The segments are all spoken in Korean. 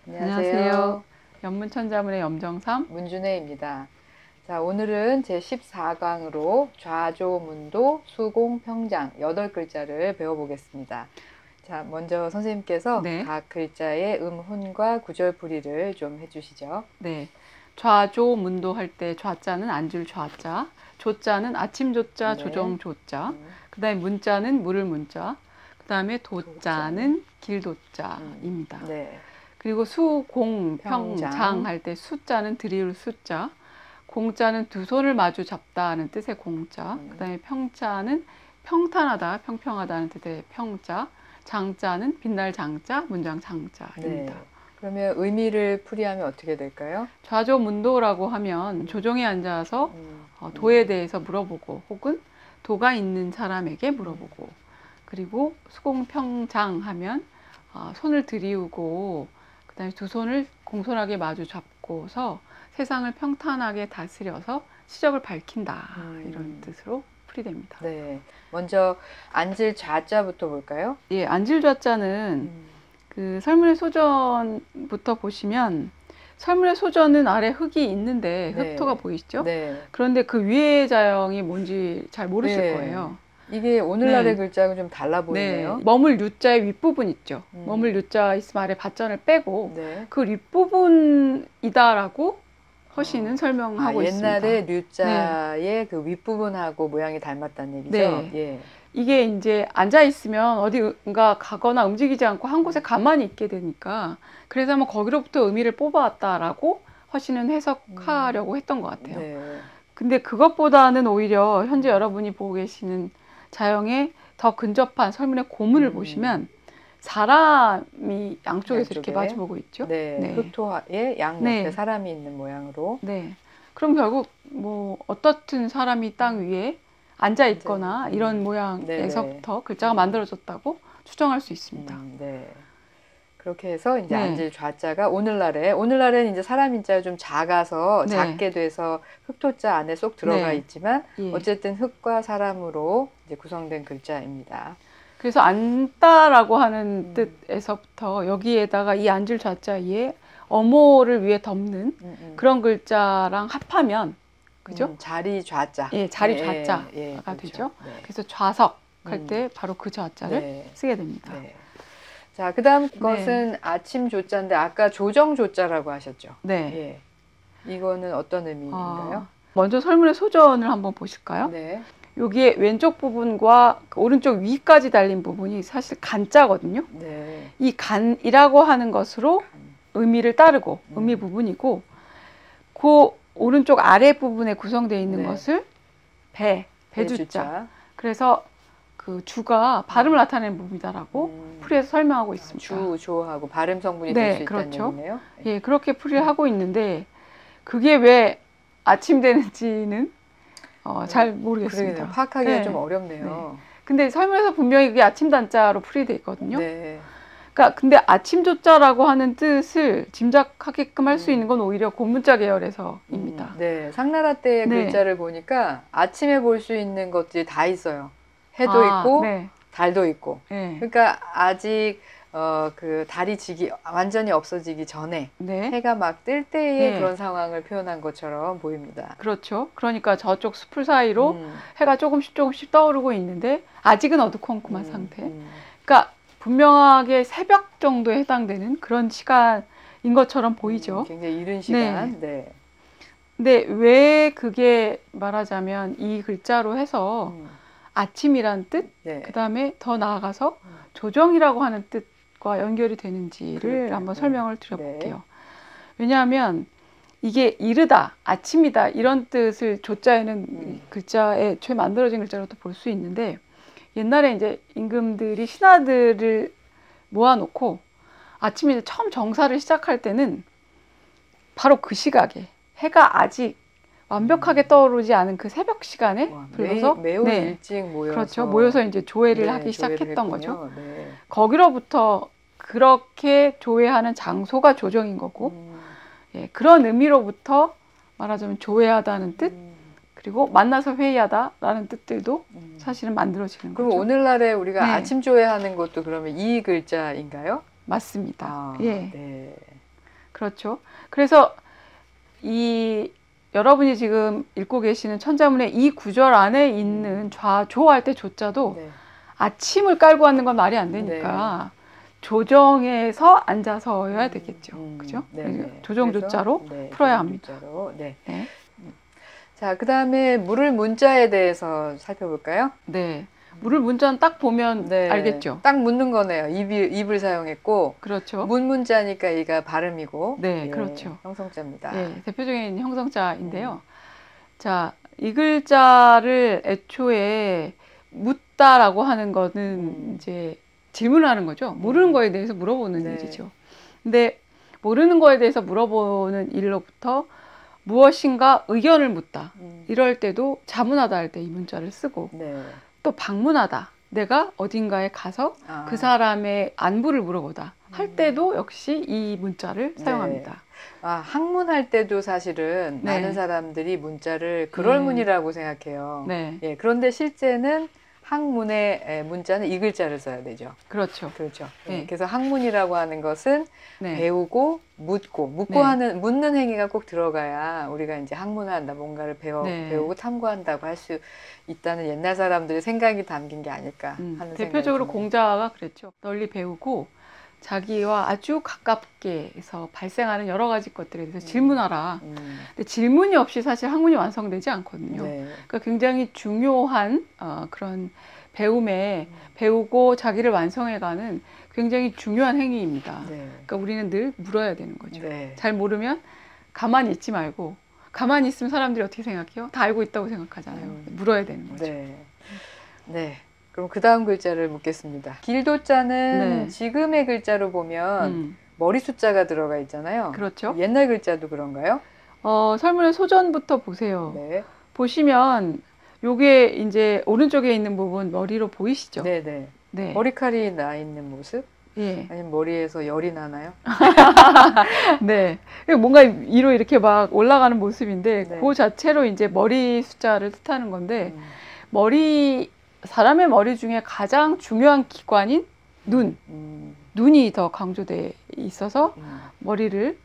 안녕하세요. 연문천자문의 염정삼, 문준혜입니다. 자, 오늘은 제14강으로 좌조문도, 수공, 평장 8글자를 배워보겠습니다. 자, 먼저 선생님께서 네. 각 글자의 음훈과 구절풀이를 좀 해주시죠. 네. 좌조문도 할 때 좌자는 앉을 좌자, 조자는 아침 조자, 네. 조정 조자, 그 다음에 문자는 물을 문자, 그 다음에 도자는 길도자입니다. 네. 그리고 수, 공, 평장. 평장 할 때 수자는 들이울 수자, 공자는 두 손을 마주 잡다는 뜻의 공자, 그 다음에 평자는 평탄하다, 평평하다는 뜻의 평자, 장자는 빛날 장자, 문장 장자입니다. 네. 그러면 의미를 풀이하면 어떻게 될까요? 좌조문도라고 하면 조정에 앉아서 도에 대해서 물어보고 혹은 도가 있는 사람에게 물어보고, 그리고 수공평장 하면 손을 들이우고 그다음에 두 손을 공손하게 마주 잡고서 세상을 평탄하게 다스려서 시적을 밝힌다, 이런 뜻으로 풀이됩니다. 네. 먼저 앉을 좌자부터 볼까요? 예, 앉을 좌자는 그 설문의 소전부터 보시면 설문의 소전은 아래 흙이 있는데 네. 흙토가 보이시죠? 네. 그런데 그 위의 자형이 뭔지 잘 모르실 네. 거예요. 이게 오늘날의 네. 글자하고 좀 달라 보이네요. 네. 머물 유자의 윗부분 있죠. 머물 유자 있으면 아래 받전을 빼고 네. 그 윗부분이다라고 허시는 설명하고 있습니다. 옛날에 류자의 그 윗부분하고 모양이 닮았다는 얘기죠? 네. 예. 이게 이제 앉아 있으면 어디가 가거나 움직이지 않고 한 곳에 가만히 있게 되니까, 그래서 한번 거기로부터 의미를 뽑아왔다라고 허시는 해석하려고 했던 것 같아요. 네. 근데 그것보다는 오히려 현재 여러분이 보고 계시는 자형에 더 근접한 설문의 고문을 보시면 사람이 양쪽에서 이렇게 마주보고 있죠. 네. 네. 흑토의 양옆에 네. 사람이 있는 모양으로. 네. 그럼 결국 뭐 어떻든 사람이 땅 위에 앉아 있거나 이런 모양에서부터 글자가 만들어졌다고 추정할 수 있습니다. 네. 그렇게 해서 이제 네. 앉을 좌자가 오늘날엔 이제 사람 인자가 좀 작아서 네. 작게 돼서 흑토자 안에 쏙 들어가 네. 있지만 예. 어쨌든 흑과 사람으로 이제 구성된 글자입니다. 그래서 앉다라고 하는 뜻에서부터 여기에다가 이 앉을 좌자에 어모를 위에 덮는 그런 글자랑 합하면, 그죠? 자리 좌자. 예, 자리 좌자가 그렇죠. 되죠. 네. 그래서 좌석 할 때 바로 그 좌자를 네. 쓰게 됩니다. 네. 자, 그 다음 것은 아침 조자인데 아까 조정 조자라고 하셨죠? 네. 예. 이거는 어떤 의미인가요? 먼저 설문의 소전을 한번 보실까요? 네. 여기에 왼쪽 부분과 오른쪽 위까지 달린 부분이 사실 간자거든요. 네. 이 간이라고 하는 것으로 의미를 따르고 의미 부분이고, 그 오른쪽 아래 부분에 구성되어 있는 것을 배주자. 그래서 그 주가 발음을 나타내는 부분이다라고 풀이해서 설명하고 있습니다. 주, 조하고 발음 성분이 될 수 있다는 얘기네요. 예, 그렇게 풀이를 하고 있는데 그게 왜 아침 되는지는 잘 모르겠습니다. 그러게요. 파악하기가 좀 어렵네요. 근데 설문에서 분명히 그게 아침 단자로 풀이돼 있거든요. 네. 그러니까 근데 아침 조자라고 하는 뜻을 짐작하게끔 할 수 있는 건 오히려 고문자 계열에서입니다. 네, 상나라 때의 글자를 보니까 아침에 볼 수 있는 것들이 다 있어요. 해도 있고 달도 있고. 그러니까 아직 그 달이 완전히 없어지기 전에 해가 막 뜰 때의 그런 상황을 표현한 것처럼 보입니다. 그렇죠. 그러니까 저쪽 숲을 사이로 해가 조금씩 떠오르고 있는데 아직은 어두컴컴한 상태. 그러니까 분명하게 새벽 정도에 해당되는 그런 시간인 것처럼 보이죠. 굉장히 이른 시간. 네. 근데 왜 그게 말하자면 이 글자로 해서 아침이란 뜻, 그 다음에 더 나아가서 조정이라고 하는 뜻과 연결이 되는지를 한번 설명을 드려볼게요. 왜냐하면 이게 이르다, 아침이다 이런 뜻을 조자에는 글자에 최 만들어진 글자로도 볼 수 있는데, 옛날에 이제 임금들이 신하들을 모아놓고 아침에 처음 정사를 시작할 때는 바로 그 시각에 해가 아직 완벽하게 떠오르지 않은 그 새벽 시간에 불러서 매우 일찍 모여서 그렇죠. 모여서 이제 조회를 하기 시작했던 거죠. 거기로부터 그렇게 조회하는 장소가 조정인 거고, 그런 의미로부터 말하자면 조회하다는 뜻, 그리고 만나서 회의하다라는 뜻들도 사실은 만들어지는 그럼 거죠. 오늘날에 우리가 네. 아침 조회하는 것도 그러면 이 글자인가요? 맞습니다. 아, 예, 네. 그렇죠. 그래서 이 여러분이 지금 읽고 계시는 천자문의 이 구절 안에 있는 조할 때 조자도 네. 아침을 깔고 하는 건 말이 안 되니까 네. 조정해서 앉아서여야 되겠죠. 그죠? 조정 조자로 네, 풀어야 합니다. 네. 네. 자, 그 다음에 물을 문자에 대해서 살펴볼까요? 네. 물을 문자는 딱 보면 네, 알겠죠. 딱 묻는 거네요. 입을 사용했고. 그렇죠. 문자니까 이가 발음이고. 네, 예, 그렇죠. 형성자입니다. 예, 대표적인 형성자인데요. 자, 이 글자를 애초에 묻다라고 하는 거는 이제 질문하는 거죠. 모르는 거에 대해서 물어보는 네. 일이죠. 근데 모르는 거에 대해서 물어보는 일로부터 무엇인가 의견을 묻다. 이럴 때도 자문하다 할 때 이 문자를 쓰고 네. 또 방문하다. 내가 어딘가에 가서 그 사람의 안부를 물어보다 할 때도 역시 이 문자를 사용합니다. 학문할 때도 사실은 네. 많은 사람들이 문자를 그럴문이라고 생각해요. 네. 예, 그런데 실제는 학문의 문자는 이 글자를 써야 되죠. 그렇죠. 그렇죠. 네. 그래서 학문이라고 하는 것은 네. 배우고 묻고 네. 하는 묻는 행위가 꼭 들어가야 우리가 이제 학문한다, 뭔가를 배우고 탐구한다고 할 수 있다는 옛날 사람들의 생각이 담긴 게 아닐까 하는 대표적으로 생각이 공자가 그랬죠. 널리 배우고 자기와 아주 가깝게서 발생하는 여러 가지 것들에 대해서 질문하라. 근데 질문이 없이 사실 학문이 완성되지 않거든요. 네. 그러니까 굉장히 중요한 그런 배움에 배우고 자기를 완성해가는 굉장히 중요한 행위입니다. 네. 그러니까 우리는 늘 물어야 되는 거죠. 네. 잘 모르면 가만히 있지 말고 가만히 있으면 사람들이 어떻게 생각해요? 다 알고 있다고 생각하잖아요. 물어야 되는 거죠. 네. 네. 그럼 그 다음 글자를 묻겠습니다. 길도자는 네. 지금의 글자로 보면 머리 숫자가 들어가 있잖아요. 그렇죠. 옛날 글자도 그런가요? 설문의 소전부터 보세요. 네. 보시면 요게 이제 오른쪽에 있는 부분 머리로 보이시죠? 네네. 네. 머리칼이 나 있는 모습? 예. 아니면 머리에서 열이 나나요? 네. 뭔가 위로 이렇게 막 올라가는 모습인데 네. 그 자체로 이제 머리 숫자를 뜻하는 건데 사람의 머리 중에 가장 중요한 기관인 눈이 더 강조돼 있어서 머리를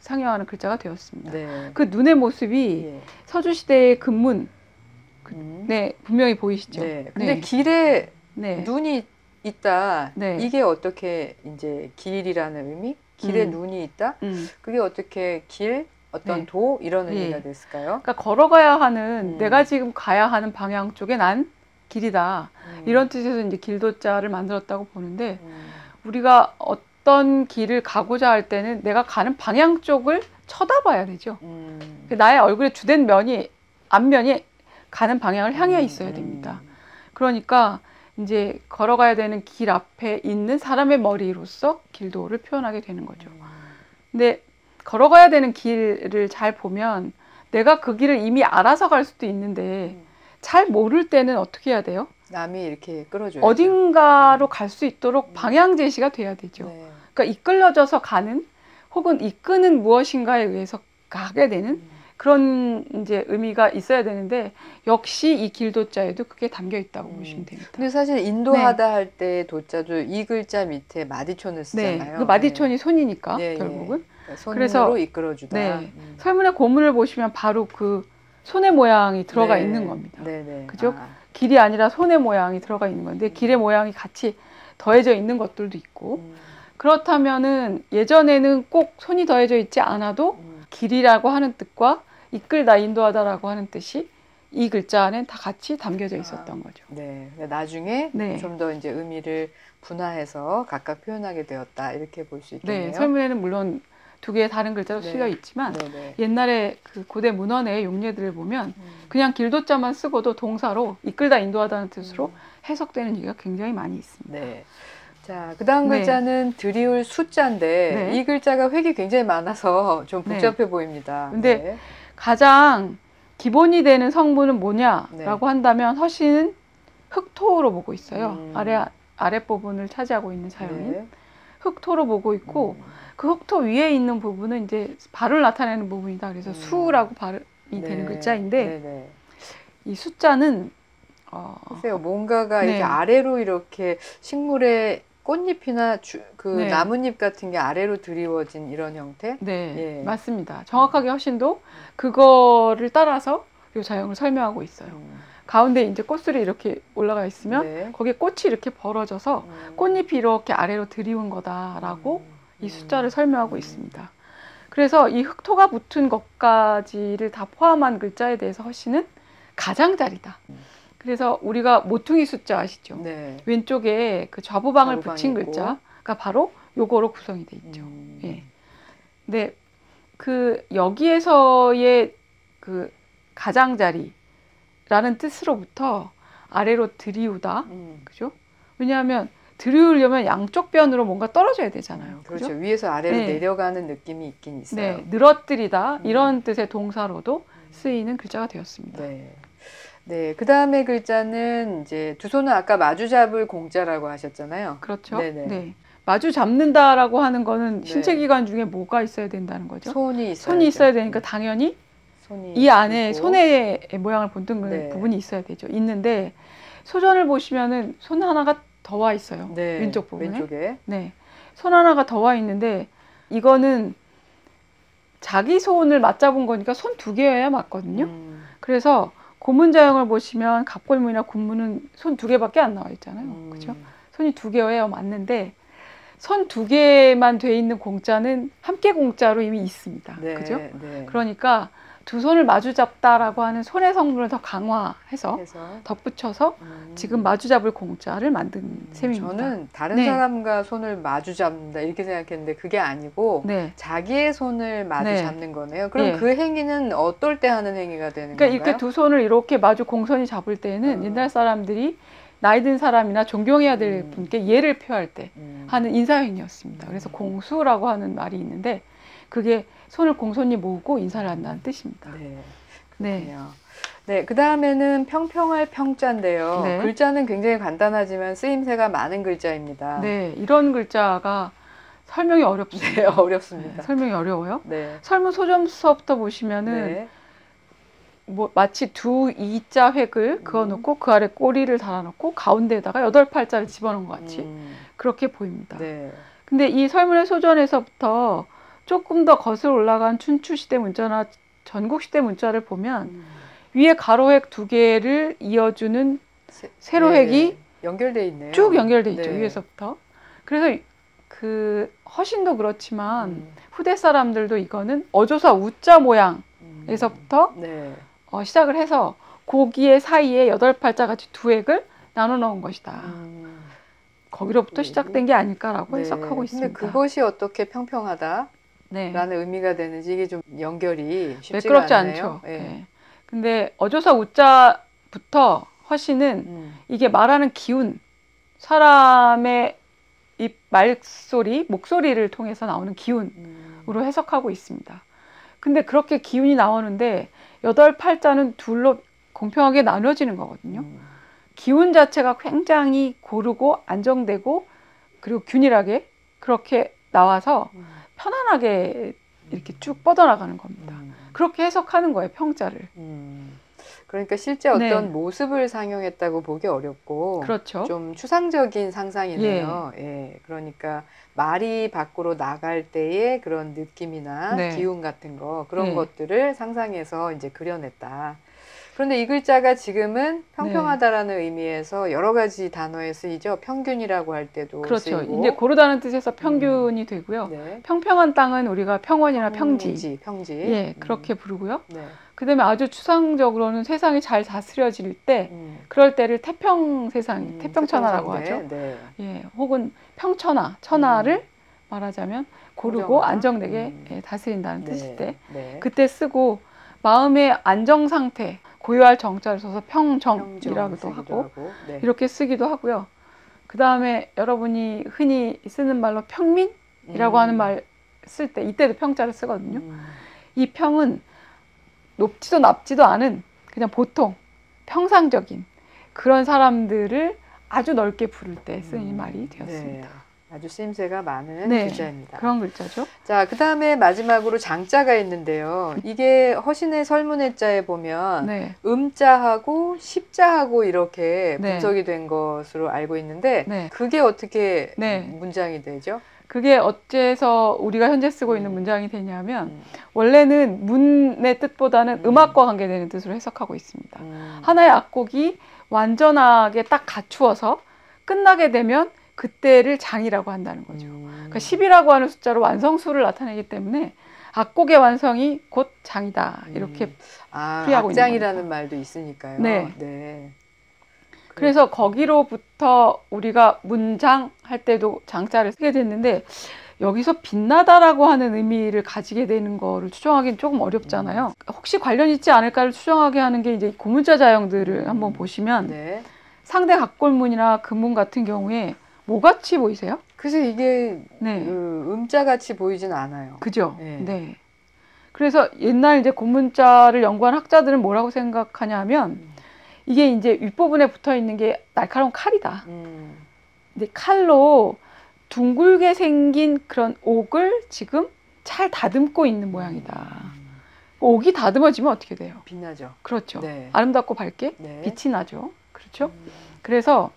상징하는 글자가 되었습니다. 네. 그 눈의 모습이 예. 서주시대의 금문 네, 분명히 보이시죠? 네. 근데 네. 길에 네. 눈이 있다. 네. 이게 어떻게 이제 길이라는 의미? 길에 눈이 있다? 그게 어떻게 어떤 네. 도 이런 의미가 네. 됐을까요? 그러니까 걸어가야 하는 내가 지금 가야 하는 방향 쪽에 난 길이다. 이런 뜻에서 이제 길도자를 만들었다고 보는데 우리가 어떤 길을 가고자 할 때는 내가 가는 방향 쪽을 쳐다봐야 되죠. 나의 얼굴의 주된 앞면이 가는 방향을 향해 있어야 됩니다. 그러니까 이제 걸어가야 되는 길 앞에 있는 사람의 머리로서 길도를 표현하게 되는 거죠. 근데 걸어가야 되는 길을 잘 보면 내가 그 길을 이미 알아서 갈 수도 있는데 잘 모를 때는 어떻게 해야 돼요? 남이 이렇게 끌어줘야죠. 어딘가로 갈 수 있도록 방향 제시가 돼야 되죠. 네. 그러니까 이끌려져서 가는 혹은 이끄는 무엇인가에 의해서 가게 되는 그런 이제 의미가 있어야 되는데 역시 이 길도자에도 그게 담겨 있다고 보시면 됩니다. 근데 사실 인도하다 네. 할 때 도자도 이 글자 밑에 마디촌을 쓰잖아요. 네. 그 마디촌이 손이니까 네. 결국은. 그러니까 손으로 그래서 이끌어주다. 네. 설문의 고문을 보시면 바로 그 손의 모양이 들어가 네. 있는 겁니다. 네. 그죠? 길이 아니라 손의 모양이 들어가 있는 건데 길의 모양이 같이 더해져 있는 것들도 있고 그렇다면은 예전에는 꼭 손이 더해져 있지 않아도 길이라고 하는 뜻과 이끌다, 인도하다라고 하는 뜻이 이 글자 안에 다 같이 담겨져 있었던 거죠. 네. 나중에 네. 좀 더 이제 의미를 분화해서 각각 표현하게 되었다. 이렇게 볼 수 있겠네요. 네. 설문에는 물론 두 개의 다른 글자로 쓰여 있지만 옛날에 그 고대 문헌의 용례들을 보면 그냥 길도자만 쓰고도 동사로 이끌다, 인도하다는 뜻으로 해석되는 얘기가 굉장히 많이 있습니다. 네. 자, 그 다음 글자는 드리울 숫자인데 이 글자가 획이 굉장히 많아서 좀 복잡해 보입니다. 근데 가장 기본이 되는 성분은 뭐냐라고 한다면 허신은 흑토로 보고 있어요. 아랫부분을 차지하고 있는 사연인 흑토로 보고 있고 그 흑토 위에 있는 부분은 이제 발을 나타내는 부분이다. 그래서 수라고 발음이 되는 글자인데 이 숫자는 글쎄요, 뭔가가 네. 이렇게 아래로 이렇게 식물의 꽃잎이나 네. 나뭇잎 같은 게 아래로 드리워진 이런 형태? 네, 예. 맞습니다. 정확하게 허신도 그거를 따라서 이 자형을 설명하고 있어요. 가운데 이제 꽃술이 이렇게 올라가 있으면 네. 거기에 꽃이 이렇게 벌어져서 꽃잎이 이렇게 아래로 드리운 거다라고 이 숫자를 설명하고 있습니다. 그래서 이 흑토가 붙은 것까지를 다 포함한 글자에 대해서 허신은 가장자리다. 그래서 우리가 모퉁이 숫자 아시죠? 네. 왼쪽에 그 좌부방을 붙인 있고. 글자가 바로 요거로 구성이 돼 있죠. 예. 근데 그 여기에서의 그 가장자리라는 뜻으로부터 아래로 들이우다. 그죠? 왜냐하면 들이우려면 양쪽 변으로 뭔가 떨어져야 되잖아요. 그렇죠. 그죠? 위에서 아래로 네. 내려가는 느낌이 있긴 있어요. 네. 늘어뜨리다 이런 뜻의 동사로도 쓰이는 글자가 되었습니다. 네. 네, 그 다음에 글자는 이제 두 손을 아까 마주 잡을 공자라고 하셨잖아요. 그렇죠. 네네. 네. 마주 잡는다라고 하는 거는 네. 신체 기관 중에 뭐가 있어야 된다는 거죠? 손이 있어야 되니까 당연히 이 안에 있고. 손의 모양을 본뜬 네. 부분이 있어야 되죠. 있는데 소전을 보시면은 손 하나가 더 와 있어요. 네. 왼쪽 부분에. 왼쪽에. 네. 손 하나가 더 와 있는데 이거는 자기 손을 맞잡은 거니까 손 두 개여야 맞거든요. 그래서 고문자형을 보시면 갑골문이나 군문은 손 두 개밖에 안 나와 있잖아요. 그렇죠? 손이 두 개여야 맞는데 손 두 개만 돼 있는 공자는 함께 공자로 이미 있습니다. 네, 그죠? 네. 그러니까 두 손을 마주 잡다라고 하는 손의 성분을 더 강화해서 덧붙여서 지금 마주 잡을 공자를 만든 셈입니다. 저는 다른 사람과 손을 마주 잡는다 이렇게 생각했는데 그게 아니고 자기의 손을 마주 잡는 거네요. 그럼 그 행위는 어떨 때 하는 행위가 되는 건가요? 이렇게 두 손을 이렇게 마주 공손히 잡을 때는 옛날 사람들이 나이 든 사람이나 존경해야 될 분께 예를 표할 때 하는 인사행위였습니다. 그래서 공수라고 하는 말이 있는데 그게 손을 공손히 모으고 인사를 한다는 뜻입니다. 네. 네, 그 다음에는 평평할 평자인데요. 네. 글자는 굉장히 간단하지만 쓰임새가 많은 글자입니다. 네, 이런 글자가 설명이 어렵습니다. 네, 어렵습니다. 네, 설명이 어려워요. 네. 설문 소점서부터 보시면은 뭐 마치 두 이자 획을 그어놓고 그 아래 꼬리를 달아놓고 가운데에다가 8팔자를 집어넣은 것 같이 그렇게 보입니다. 근데 이 설문의 소전에서부터 조금 더 거슬러 올라간 춘추시대 문자나 전국시대 문자를 보면 위에 가로획 두 개를 이어주는 세로획이 연결돼 있네요. 쭉 연결돼 있죠. 위에서부터. 그래서 그 허신도 그렇지만 후대 사람들도 이거는 어조사 우자 모양에서부터 시작을 해서 거기에 사이에 8팔자 같이 두 획을 나눠 넣은 것이다. 거기로부터 시작된 게 아닐까라고 해석하고 있습니다. 근데 그것이 어떻게 평평하다? 라는 의미가 되는지 이게 좀 연결이 쉽지가 매끄럽지 않네요. 않죠. 근데 어조사 우자부터 허신은 이게 말하는 기운, 사람의 이 말소리, 목소리를 통해서 나오는 기운으로 해석하고 있습니다. 근데 그렇게 기운이 나오는데 8팔자는 둘로 공평하게 나눠지는 거거든요. 기운 자체가 굉장히 고르고 안정되고 그리고 균일하게 그렇게 나와서 편안하게 이렇게 쭉 뻗어나가는 겁니다. 그렇게 해석하는 거예요, 평자를. 그러니까 실제 어떤 모습을 상용했다고 보기 어렵고 그렇죠. 좀 추상적인 상상이네요. 그러니까 말이 밖으로 나갈 때의 그런 느낌이나 기운 같은 거 그런 것들을 상상해서 이제 그려냈다. 그런데 이 글자가 지금은 평평하다라는 의미에서 여러 가지 단어에 쓰이죠. 평균이라고 할 때도 쓰이고. 이제 고르다는 뜻에서 평균이 되고요. 평평한 땅은 우리가 평원이나 평지. 그렇게 부르고요. 그다음에 아주 추상적으로는 세상이 잘 다스려질 때 그럴 때를 태평 세상, 태평천하라고 하죠. 혹은 평천하, 천하를 말하자면 고르고 안정되게 다스린다는 뜻일 때 그때 쓰고 마음의 안정 상태, 고요할 정자를 써서 평정이라고도 하고 이렇게 쓰기도 하고요. 그 다음에 여러분이 흔히 쓰는 말로 평민이라고 하는 말 쓸 때 이때도 평자를 쓰거든요. 이 평은 높지도 낮지도 않은 그냥 보통 평상적인 그런 사람들을 아주 넓게 부를 때 쓰는 말이 되었습니다. 아주 쓰임새가 많은 네, 글자입니다. 그런 글자죠. 자, 그 다음에 마지막으로 장자가 있는데요. 이게 허신의 설문해자에 보면 네. 음자하고 십자하고 이렇게 네. 분석이 된 것으로 알고 있는데 네. 그게 어떻게 네. 문장이 되죠? 그게 어째서 우리가 현재 쓰고 있는 문장이 되냐면 원래는 문의 뜻보다는 음악과 관계되는 뜻으로 해석하고 있습니다. 하나의 악곡이 완전하게 딱 갖추어서 끝나게 되면 그때를 장이라고 한다는 거죠. 그러니까 10이라고 하는 숫자로 완성수를 나타내기 때문에 악곡의 완성이 곧 장이다. 이렇게 풀이하고 있는 악장이라는 말도 있으니까요. 네. 네. 그래서 거기로부터 우리가 문장 할 때도 장자를 쓰게 됐는데 여기서 빛나다라고 하는 의미를 가지게 되는 거를 추정하기는 조금 어렵잖아요. 혹시 관련 있지 않을까를 추정하게 하는 게 이제 고문자 자형들을 한번 보시면 네. 상대 각골문이나 금문 같은 경우에 뭐같이 보이세요? 그래서 이게 네. 음자같이 보이진 않아요. 그죠? 네. 네. 그래서 옛날 이제 고문자를 연구한 학자들은 뭐라고 생각하냐면 이게 이제 윗부분에 붙어 있는 게 날카로운 칼이다. 근데 칼로 둥글게 생긴 그런 옥을 지금 잘 다듬고 있는 모양이다. 옥이 다듬어지면 어떻게 돼요? 빛나죠. 그렇죠. 네. 아름답고 밝게 네. 빛이 나죠. 그렇죠. 그래서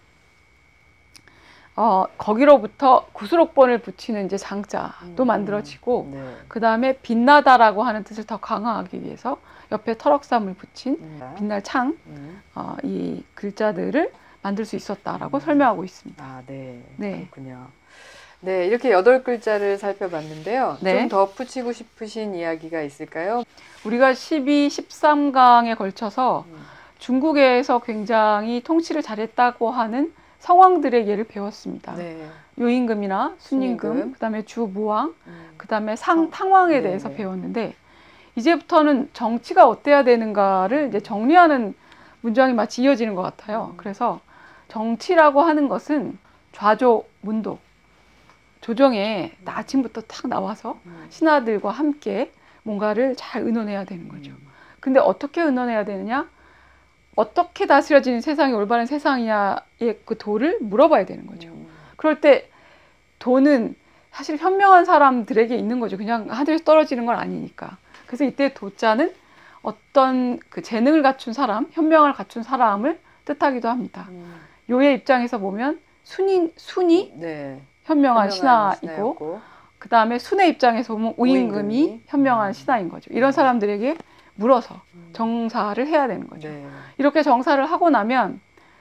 거기로부터 구수록번을 붙이는 이제 장자도 만들어지고 네. 그 다음에 빛나다라고 하는 뜻을 더 강화하기 위해서 옆에 터럭삼을 붙인 빛날 창 이 글자들을 만들 수 있었다라고 설명하고 있습니다. 아, 네. 네. 그렇군요. 네, 이렇게 8글자를 살펴봤는데요. 네. 좀 덧붙이고 싶으신 이야기가 있을까요? 우리가 12, 13강에 걸쳐서 중국에서 굉장히 통치를 잘했다고 하는 성왕들의 예를 배웠습니다. 네. 요임금이나 순임금, 그다음에 주무왕, 그다음에 탕왕에 대해서 배웠는데 이제부터는 정치가 어때야 되는가를 이제 정리하는 문장이 마치 이어지는 것 같아요. 그래서 정치라고 하는 것은 좌조, 문도, 조정에 아침부터 탁 나와서 신하들과 함께 뭔가를 잘 의논해야 되는 거죠. 근데 어떻게 의논해야 되느냐? 어떻게 다스려지는 세상이 올바른 세상이냐의 그 도를 물어봐야 되는 거죠. 그럴 때 도는 사실 현명한 사람들에게 있는 거죠. 그냥 하늘에서 떨어지는 건 아니니까. 그래서 이때 도자는 어떤 그 재능을 갖춘 사람, 현명을 갖춘 사람을 뜻하기도 합니다. 요의 입장에서 보면 순이 네. 현명한 신하이고 그 다음에 순의 입장에서 보면 우임금이 현명한 신하인 거죠. 이런 사람들에게 물어서 정사를 해야 되는 거죠. 네. 이렇게 정사를 하고 나면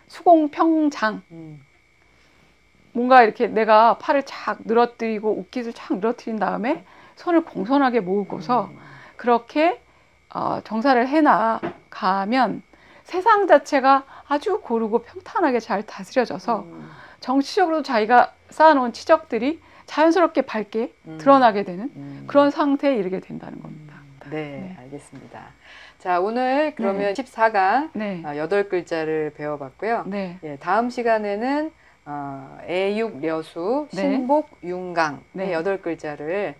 수공평장 뭔가 이렇게 내가 팔을 착 늘어뜨리고 옷깃을 착 늘어뜨린 다음에 손을 공손하게 모으고서 그렇게 정사를 해나가면 세상 자체가 아주 고르고 평탄하게 잘 다스려져서 정치적으로도 자기가 쌓아놓은 치적들이 자연스럽게 밝게 드러나게 되는 그런 상태에 이르게 된다는 겁니다. 네, 알겠습니다. 자, 오늘 그러면 14강 8글자를 배워봤고요. 네. 예, 다음 시간에는 애육, 려수, 신복, 윤강 8글자를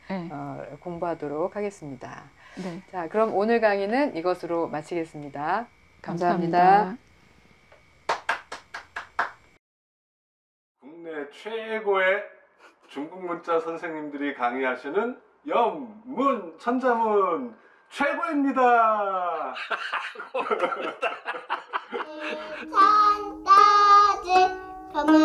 공부하도록 하겠습니다. 네. 자, 그럼 오늘 강의는 이것으로 마치겠습니다. 감사합니다. 국내 최고의 중국 문자 선생님들이 강의하시는 영문, 천자문 최고입니다. 산따지 검을